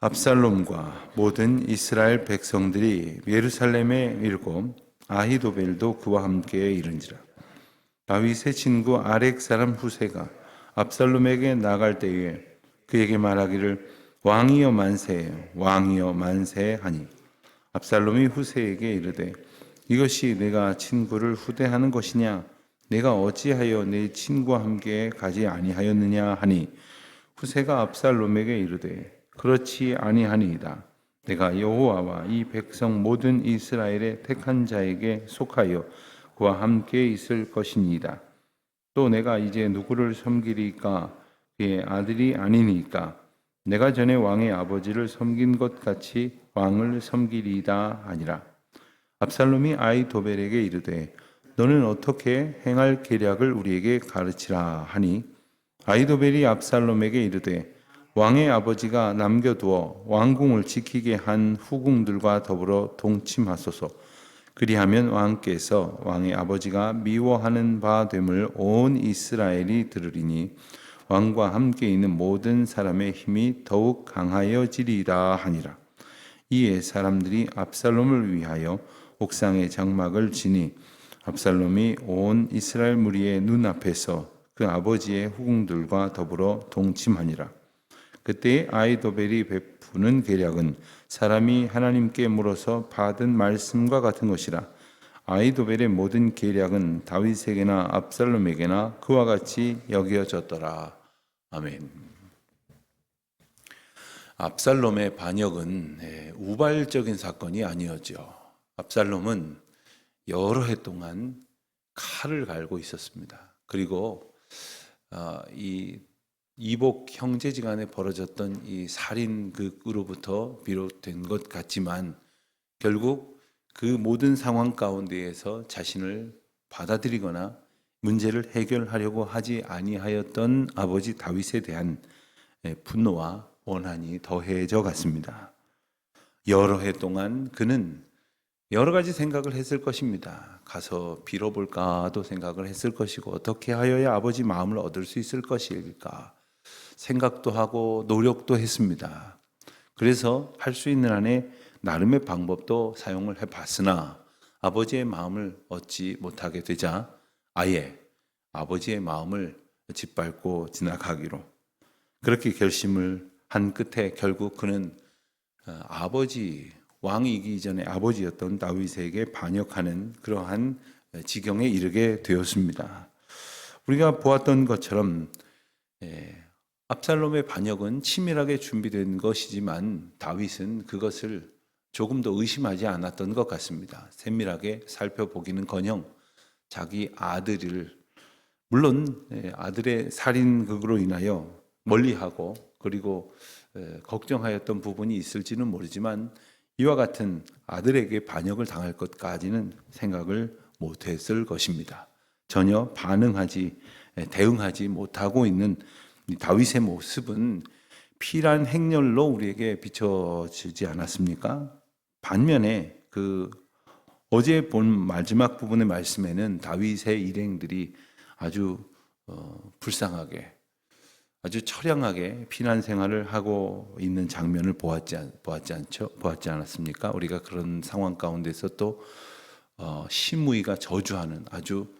압살롬과 모든 이스라엘 백성들이 예루살렘에 이르고 아히도벨도 그와 함께 이른지라. 다윗의 친구 아렉 사람 후세가 압살롬에게 나갈 때에 그에게 말하기를 왕이여 만세, 왕이여 만세 하니 압살롬이 후세에게 이르되 이것이 내가 친구를 후대하는 것이냐? 내가 어찌하여 내 친구와 함께 가지 아니하였느냐 하니 후세가 압살롬에게 이르되 그렇지 아니하니이다. 내가 여호와와 이 백성 모든 이스라엘의 택한 자에게 속하여 그와 함께 있을 것이니이다. 또 내가 이제 누구를 섬기리까? 그의 아들이 아니니까 내가 전에 왕의 아버지를 섬긴 것 같이 왕을 섬기리이다 하니라. 압살롬이 아히도벨에게 이르되 너는 어떻게 행할 계략을 우리에게 가르치라 하니 아히도벨이 압살롬에게 이르되 왕의 아버지가 남겨두어 왕궁을 지키게 한 후궁들과 더불어 동침하소서. 그리하면 왕께서 왕의 아버지가 미워하는 바 됨을 온 이스라엘이 들으리니 왕과 함께 있는 모든 사람의 힘이 더욱 강하여지리라 하니라. 이에 사람들이 압살롬을 위하여 옥상에 장막을 지니 압살롬이 온 이스라엘 무리의 눈앞에서 그 아버지의 후궁들과 더불어 동침하니라. 그때 아히도벨이 베푸는 계략은 사람이 하나님께 물어서 받은 말씀과 같은 것이라. 아히도벨의 모든 계략은 다윗에게나 압살롬에게나 그와 같이 여겨졌더라. 아멘. 압살롬의 반역은 우발적인 사건이 아니었죠. 압살롬은 여러 해 동안 칼을 갈고 있었습니다. 그리고 이 이복 형제지간에 벌어졌던 이 살인극으로부터 비롯된 것 같지만 결국 그 모든 상황 가운데에서 자신을 받아들이거나 문제를 해결하려고 하지 아니하였던 아버지 다윗에 대한 분노와 원한이 더해져 갔습니다. 여러 해 동안 그는 여러 가지 생각을 했을 것입니다. 가서 빌어볼까도 생각을 했을 것이고 어떻게 하여야 아버지 마음을 얻을 수 있을 것일까 생각도 하고 노력도 했습니다. 그래서 할 수 있는 한에 나름의 방법도 사용을 해봤으나 아버지의 마음을 얻지 못하게 되자 아예 아버지의 마음을 짓밟고 지나가기로 그렇게 결심을 한 끝에 결국 그는 아버지 왕이기 전에 아버지였던 다윗에게 반역하는 그러한 지경에 이르게 되었습니다. 우리가 보았던 것처럼 압살롬의 반역은 치밀하게 준비된 것이지만 다윗은 그것을 조금 더 의심하지 않았던 것 같습니다. 세밀하게 살펴보기는커녕 자기 아들을 물론 아들의 살인극으로 인하여 멀리하고 그리고 걱정하였던 부분이 있을지는 모르지만 이와 같은 아들에게 반역을 당할 것까지는 생각을 못했을 것입니다. 전혀 대응하지 못하고 있는 다윗의 모습은 피란 행렬로 우리에게 비춰지지 않았습니까? 반면에 어제 본 마지막 부분의 말씀에는 다윗의 일행들이 아주 불쌍하게 아주 처량하게 피난 생활을 하고 있는 장면을 보았지 않았습니까? 우리가 그런 상황 가운데서 또 시므이가 저주하는 아주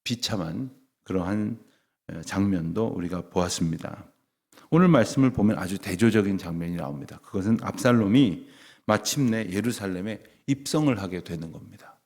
비참한 그러한 장면도 우리가 보았습니다. 오늘 말씀을 보면 아주 대조적인 장면이 나옵니다. 그것은 압살롬이 마침내 예루살렘에 입성을 하게 되는 겁니다.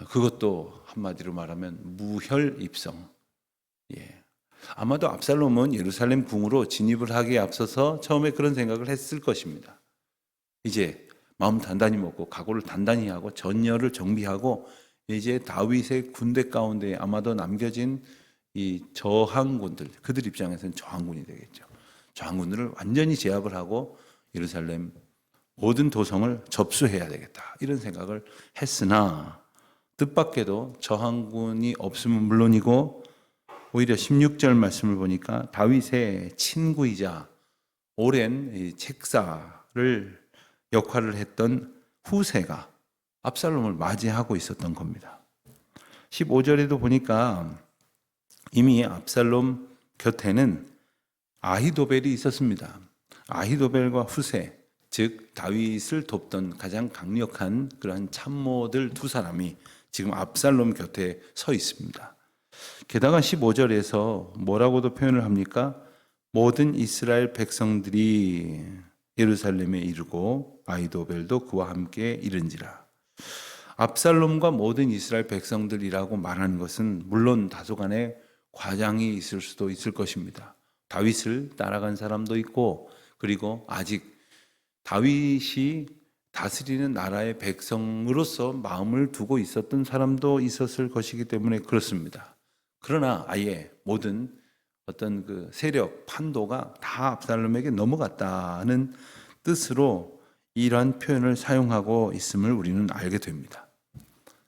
그것도 한마디로 말하면 무혈 입성. 아마도 압살롬은 예루살렘 궁으로 진입을 하기에 앞서서 처음에 그런 생각을 했을 것입니다. 이제 마음 단단히 먹고 각오를 단단히 하고 전열을 정비하고 이제 다윗의 군대 가운데 아마도 남겨진 이 저항군들, 그들 입장에서는 저항군이 되겠죠. 저항군들을 완전히 제압을 하고 예루살렘 모든 도성을 접수해야 되겠다 이런 생각을 했으나 뜻밖에도 저항군이 없으면 물론이고 오히려 16절 말씀을 보니까 다윗의 친구이자 오랜 책사를 역할을 했던 후세가 압살롬을 맞이하고 있었던 겁니다. 15절에도 보니까 이미 압살롬 곁에는 아히도벨이 있었습니다. 아히도벨과 후세, 즉 다윗을 돕던 가장 강력한 그러한 참모들 두 사람이 지금 압살롬 곁에 서 있습니다. 게다가 15절에서 뭐라고도 표현을 합니까? 모든 이스라엘 백성들이 예루살렘에 이르고 아히도벨도 그와 함께 이른지라. 압살롬과 모든 이스라엘 백성들이라고 말하는 것은 물론 다소간의 과장이 있을 수도 있을 것입니다. 다윗을 따라간 사람도 있고, 그리고 아직 다윗이 다스리는 나라의 백성으로서 마음을 두고 있었던 사람도 있었을 것이기 때문에 그렇습니다. 그러나 아예 모든 어떤 그 세력, 판도가 다 압살롬에게 넘어갔다는 뜻으로 이러한 표현을 사용하고 있음을 우리는 알게 됩니다.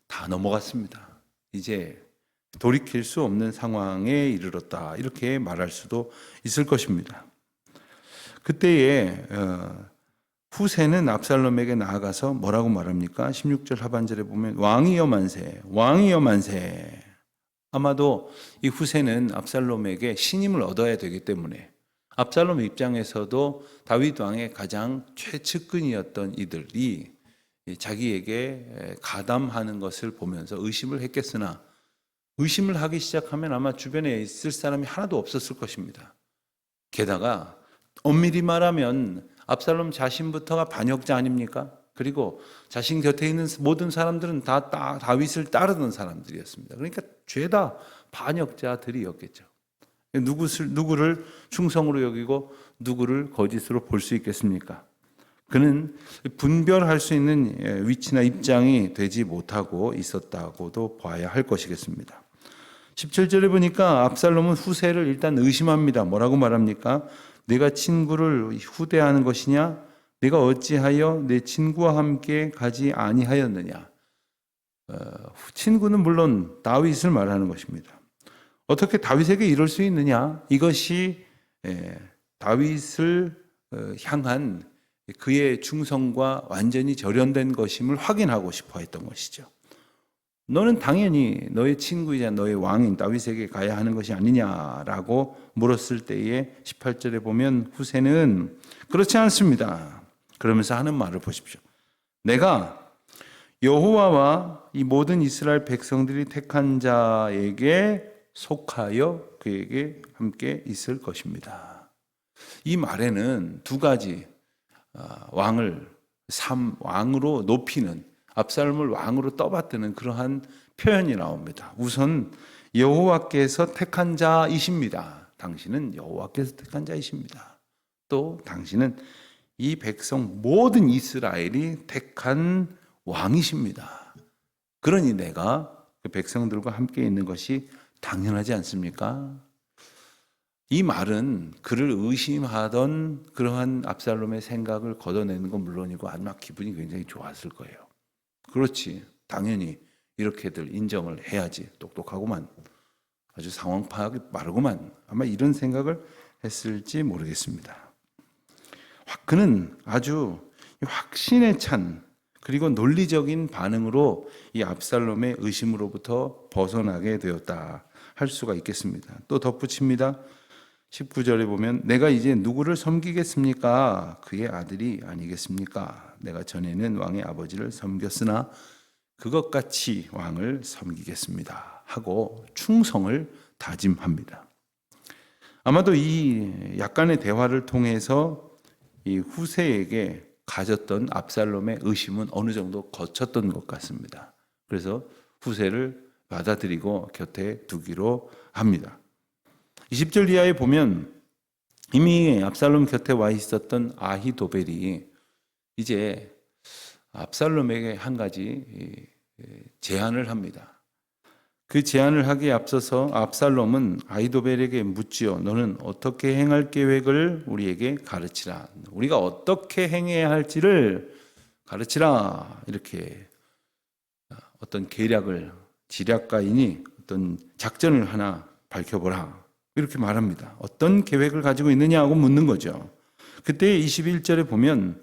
다 넘어갔습니다. 이제 돌이킬 수 없는 상황에 이르렀다, 이렇게 말할 수도 있을 것입니다. 그때에 후세는 압살롬에게 나아가서 뭐라고 말합니까? 16절 하반절에 보면 왕이여 만세, 왕이여 만세. 아마도 이 후세는 압살롬에게 신임을 얻어야 되기 때문에 압살롬 입장에서도 다윗 왕의 가장 최측근이었던 이들이 자기에게 가담하는 것을 보면서 의심을 했겠으나, 의심을 하기 시작하면 아마 주변에 있을 사람이 하나도 없었을 것입니다. 게다가 엄밀히 말하면 압살롬 자신부터가 반역자 아닙니까? 그리고 자신 곁에 있는 모든 사람들은 다 다윗을 따르던 사람들이었습니다. 그러니까 죄다 반역자들이었겠죠. 누구를 충성으로 여기고 누구를 거짓으로 볼 수 있겠습니까? 그는 분별할 수 있는 위치나 입장이 되지 못하고 있었다고도 봐야 할 것이겠습니다. 17절에 보니까 압살롬은 후세를 일단 의심합니다. 뭐라고 말합니까? 내가 친구를 후대하는 것이냐? 내가 어찌하여 내 친구와 함께 가지 아니하였느냐? 친구는 물론 다윗을 말하는 것입니다. 어떻게 다윗에게 이럴 수 있느냐? 이것이 다윗을 향한 그의 충성과 완전히 절연된 것임을 확인하고 싶어 했던 것이죠. 너는 당연히 너의 친구이자 너의 왕인 다윗에게 가야 하는 것이 아니냐라고 물었을 때에 18절에 보면 후세는 그렇지 않습니다. 그러면서 하는 말을 보십시오. 내가 여호와와 이 모든 이스라엘 백성들이 택한 자에게 속하여 그에게 함께 있을 것입니다. 이 말에는 두 가지 왕으로 높이는, 압살롬을 왕으로 떠받드는 그러한 표현이 나옵니다. 우선 여호와께서 택한 자이십니다. 당신은 여호와께서 택한 자이십니다. 또 당신은 이 백성 모든 이스라엘이 택한 왕이십니다. 그러니 내가 그 백성들과 함께 있는 것이 당연하지 않습니까? 이 말은 그를 의심하던 그러한 압살롬의 생각을 걷어내는 건 물론이고 아마 기분이 굉장히 좋았을 거예요. 그렇지, 당연히 이렇게들 인정을 해야지, 똑똑하구만, 아주 상황 파악이 빠르구만, 아마 이런 생각을 했을지 모르겠습니다. 그는 아주 확신에 찬 그리고 논리적인 반응으로 이 압살롬의 의심으로부터 벗어나게 되었다 할 수가 있겠습니다. 또 덧붙입니다. 19절에 보면 내가 이제 누구를 섬기겠습니까? 그의 아들이 아니겠습니까? 내가 전에는 왕의 아버지를 섬겼으나 그것 같이 왕을 섬기겠습니다 하고 충성을 다짐합니다. 아마도 이 약간의 대화를 통해서 이 후세에게 가졌던 압살롬의 의심은 어느 정도 거쳤던 것 같습니다. 그래서 후세를 받아들이고 곁에 두기로 합니다. 20절 이하에 보면 이미 압살롬 곁에 와 있었던 아히도벨이 이제 압살롬에게 한 가지 제안을 합니다. 그 제안을 하기에 앞서서 압살롬은 아히도벨에게 묻지요. 너는 어떻게 행할 계획을 우리에게 가르치라. 우리가 어떻게 행해야 할지를 가르치라. 이렇게 어떤 계략을, 지략가이니 어떤 작전을 하나 밝혀보라. 이렇게 말합니다. 어떤 계획을 가지고 있느냐고 묻는 거죠. 그때 21절에 보면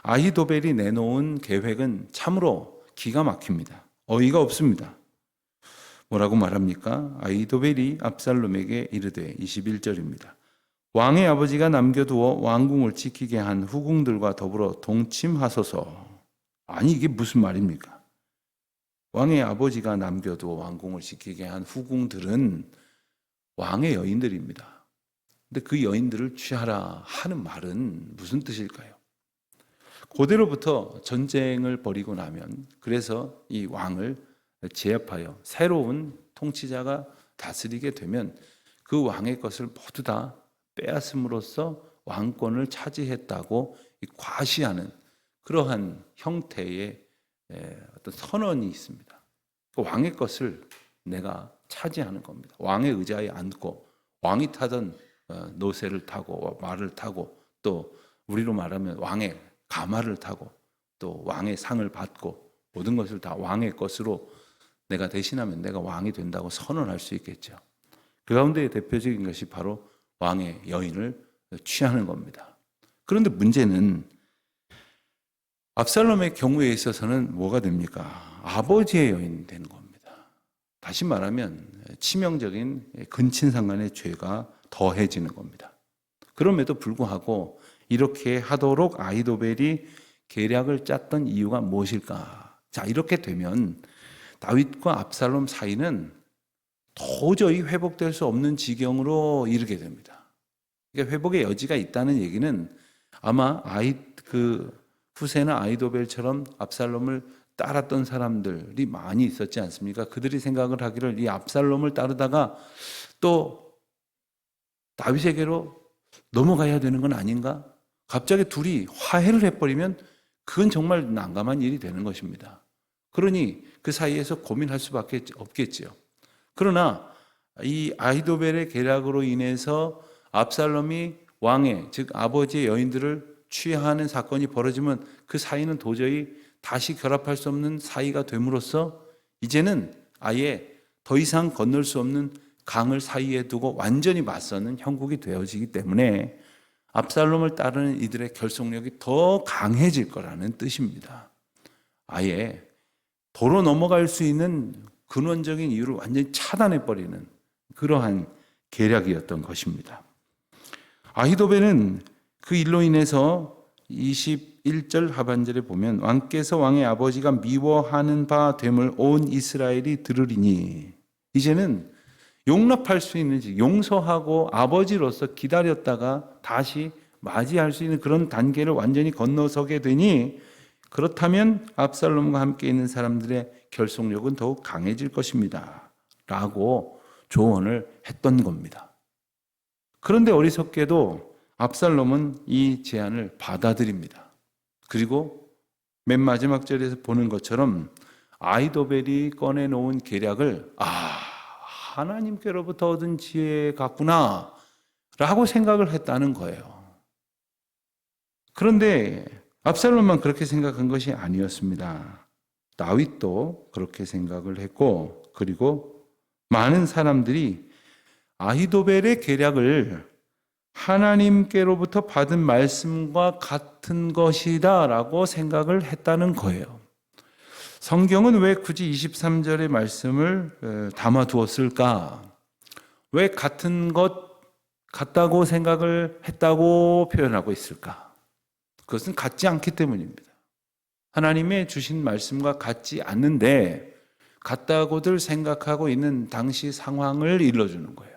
아히도벨이 내놓은 계획은 참으로 기가 막힙니다. 어이가 없습니다. 뭐라고 말합니까? 아히도벨이 압살롬에게 이르되 21절입니다. 왕의 아버지가 남겨두어 왕궁을 지키게 한 후궁들과 더불어 동침하소서. 아니 이게 무슨 말입니까? 왕의 아버지가 남겨두어 왕궁을 지키게 한 후궁들은 왕의 여인들입니다. 근데 그 여인들을 취하라 하는 말은 무슨 뜻일까요? 고대로부터 전쟁을 벌이고 나면 그래서 이 왕을 제압하여 새로운 통치자가 다스리게 되면 그 왕의 것을 모두 다 빼앗음으로써 왕권을 차지했다고 과시하는 그러한 형태의 어떤 선언이 있습니다. 그 왕의 것을 내가 차지하는 겁니다. 왕의 의자에 앉고 왕이 타던 노새를 타고 말을 타고 또 우리로 말하면 왕의 가마를 타고 또 왕의 상을 받고 모든 것을 다 왕의 것으로 내가 대신하면 내가 왕이 된다고 선언할 수 있겠죠. 그 가운데 대표적인 것이 바로 왕의 여인을 취하는 겁니다. 그런데 문제는 압살롬의 경우에 있어서는 뭐가 됩니까? 아버지의 여인이 되는 겁니다. 다시 말하면 치명적인 근친상간의 죄가 더해지는 겁니다. 그럼에도 불구하고 이렇게 하도록 아히도벨이 계략을 짰던 이유가 무엇일까? 자, 이렇게 되면 다윗과 압살롬 사이는 도저히 회복될 수 없는 지경으로 이르게 됩니다. 그러니까 회복의 여지가 있다는 얘기는 아마 후세나 아히도벨처럼 압살롬을 따랐던 사람들이 많이 있었지 않습니까? 그들이 생각을 하기를 이 압살롬을 따르다가 또 다윗에게로 넘어가야 되는 건 아닌가? 갑자기 둘이 화해를 해버리면 그건 정말 난감한 일이 되는 것입니다. 그러니 그 사이에서 고민할 수밖에 없겠지요. 그러나 이 아히도벨의 계략으로 인해서 압살롬이 왕의 즉 아버지의 여인들을 취하하는 사건이 벌어지면 그 사이는 도저히 다시 결합할 수 없는 사이가 됨으로써 이제는 아예 더 이상 건널 수 없는 강을 사이에 두고 완전히 맞서는 형국이 되어지기 때문에 압살롬을 따르는 이들의 결속력이 더 강해질 거라는 뜻입니다. 아예 도로 넘어갈 수 있는 근원적인 이유를 완전히 차단해버리는 그러한 계략이었던 것입니다. 아히도벨은 그 일로 인해서 21절 하반절에 보면 왕께서 왕의 아버지가 미워하는 바 됨을 온 이스라엘이 들으리니 이제는 용납할 수 있는지 용서하고 아버지로서 기다렸다가 다시 맞이할 수 있는 그런 단계를 완전히 건너서게 되니 그렇다면 압살롬과 함께 있는 사람들의 결속력은 더욱 강해질 것입니다. 라고 조언을 했던 겁니다. 그런데 어리석게도 압살롬은 이 제안을 받아들입니다. 그리고 맨 마지막 절에서 보는 것처럼 아히도벨이 꺼내놓은 계략을 하나님께로부터 얻은 지혜 같구나 라고 생각을 했다는 거예요. 그런데 압살롬만 그렇게 생각한 것이 아니었습니다. 다윗도 그렇게 생각을 했고 그리고 많은 사람들이 아히도벨의 계략을 하나님께로부터 받은 말씀과 같은 것이다 라고 생각을 했다는 거예요. 성경은 왜 굳이 23절의 말씀을 담아두었을까? 왜 같은 것 같다고 생각을 했다고 표현하고 있을까? 그것은 같지 않기 때문입니다. 하나님의 주신 말씀과 같지 않는데 같다고들 생각하고 있는 당시 상황을 일러주는 거예요.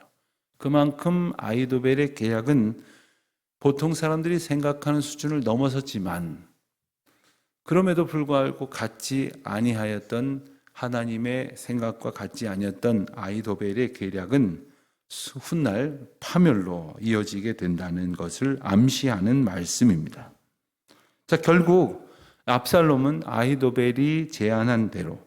그만큼 아히도벨의 계략은 보통 사람들이 생각하는 수준을 넘어섰지만 그럼에도 불구하고 같지 아니하였던 하나님의 생각과 같지 아니었던 아히도벨의 계략은 훗날 파멸로 이어지게 된다는 것을 암시하는 말씀입니다. 자, 결국 압살롬은 아히도벨이 제안한 대로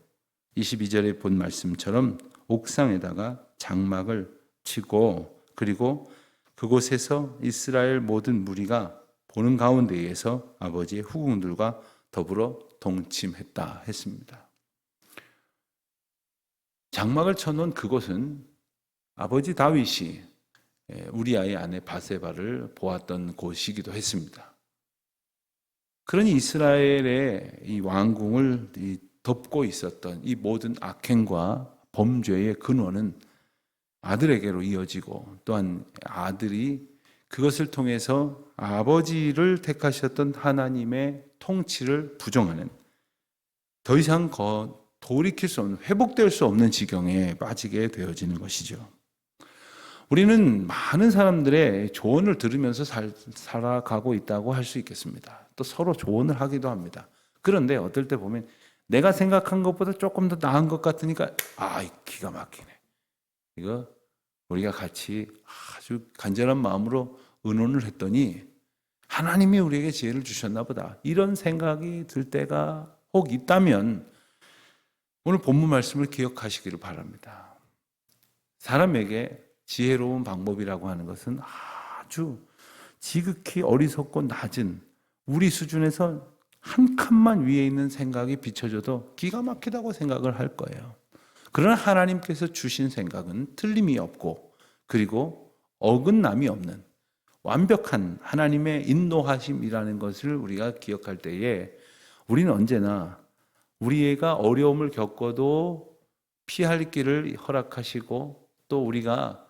22절에 본 말씀처럼 옥상에다가 장막을 치고 그리고 그곳에서 이스라엘 모든 무리가 보는 가운데에서 아버지의 후궁들과 더불어 동침했다 했습니다. 장막을 쳐놓은 그곳은 아버지 다윗이 우리아의 아내 바세바를 보았던 곳이기도 했습니다. 그러니 이스라엘의 이 왕궁을 덮고 있었던 이 모든 악행과 범죄의 근원은 아들에게로 이어지고 또한 아들이 그것을 통해서 아버지를 택하셨던 하나님의 통치를 부정하는, 더 이상 돌이킬 수 없는, 회복될 수 없는 지경에 빠지게 되어지는 것이죠. 우리는 많은 사람들의 조언을 들으면서 살아가고 있다고 할 수 있겠습니다. 또 서로 조언을 하기도 합니다. 그런데 어떨 때 보면 내가 생각한 것보다 조금 더 나은 것 같으니까 기가 막히네. 이거 우리가 같이 아주 간절한 마음으로 의논을 했더니 하나님이 우리에게 지혜를 주셨나 보다, 이런 생각이 들 때가 혹 있다면 오늘 본문 말씀을 기억하시기를 바랍니다. 사람에게 지혜로운 방법이라고 하는 것은 아주 지극히 어리석고 낮은 우리 수준에서 한 칸만 위에 있는 생각이 비춰져도 기가 막히다고 생각을 할 거예요. 그러나 하나님께서 주신 생각은 틀림이 없고 그리고 어긋남이 없는 완벽한 하나님의 인도하심이라는 것을 우리가 기억할 때에 우리는 언제나 우리가 어려움을 겪어도 피할 길을 허락하시고, 또 우리가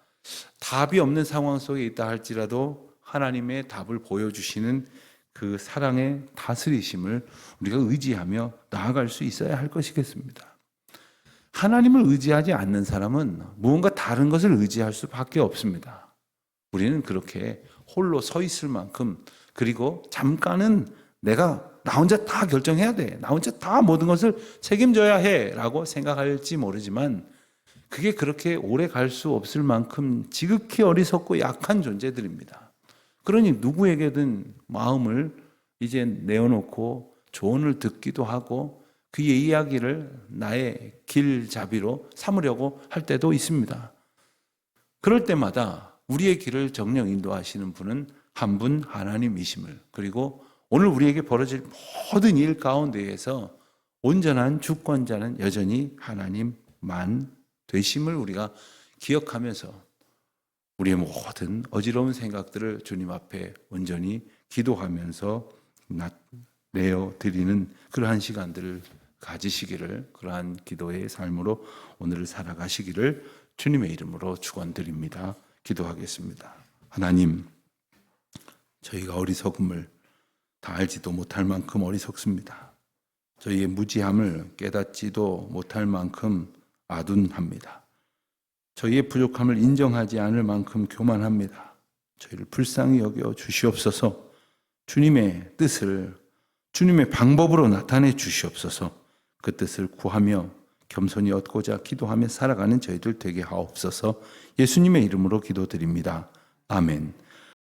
답이 없는 상황 속에 있다 할지라도 하나님의 답을 보여주시는 그 사랑의 다스리심을 우리가 의지하며 나아갈 수 있어야 할 것이겠습니다. 하나님을 의지하지 않는 사람은 무언가 다른 것을 의지할 수밖에 없습니다. 우리는 그렇게 홀로 서 있을 만큼, 그리고 잠깐은 나 혼자 다 결정해야 돼, 나 혼자 다 모든 것을 책임져야 해 라고 생각할지 모르지만, 그게 그렇게 오래 갈 수 없을 만큼 지극히 어리석고 약한 존재들입니다. 그러니 누구에게든 마음을 이제 내어놓고 조언을 듣기도 하고 그의 이야기를 나의 길잡이로 삼으려고 할 때도 있습니다. 그럴 때마다 우리의 길을 정령 인도하시는 분은 한 분 하나님이심을, 그리고 오늘 우리에게 벌어질 모든 일 가운데에서 온전한 주권자는 여전히 하나님만 되심을 우리가 기억하면서 우리의 모든 어지러운 생각들을 주님 앞에 온전히 기도하면서 내어드리는 그러한 시간들을 가지시기를, 그러한 기도의 삶으로 오늘을 살아가시기를 주님의 이름으로 축원드립니다. 기도하겠습니다. 하나님, 저희가 어리석음을 다 알지도 못할 만큼 어리석습니다. 저희의 무지함을 깨닫지도 못할 만큼 아둔합니다. 저희의 부족함을 인정하지 않을 만큼 교만합니다. 저희를 불쌍히 여겨 주시옵소서. 주님의 뜻을 주님의 방법으로 나타내 주시옵소서. 그 뜻을 구하며 겸손히 얻고자 기도하며 살아가는 저희들 되게 하옵소서. 예수님의 이름으로 기도드립니다. 아멘.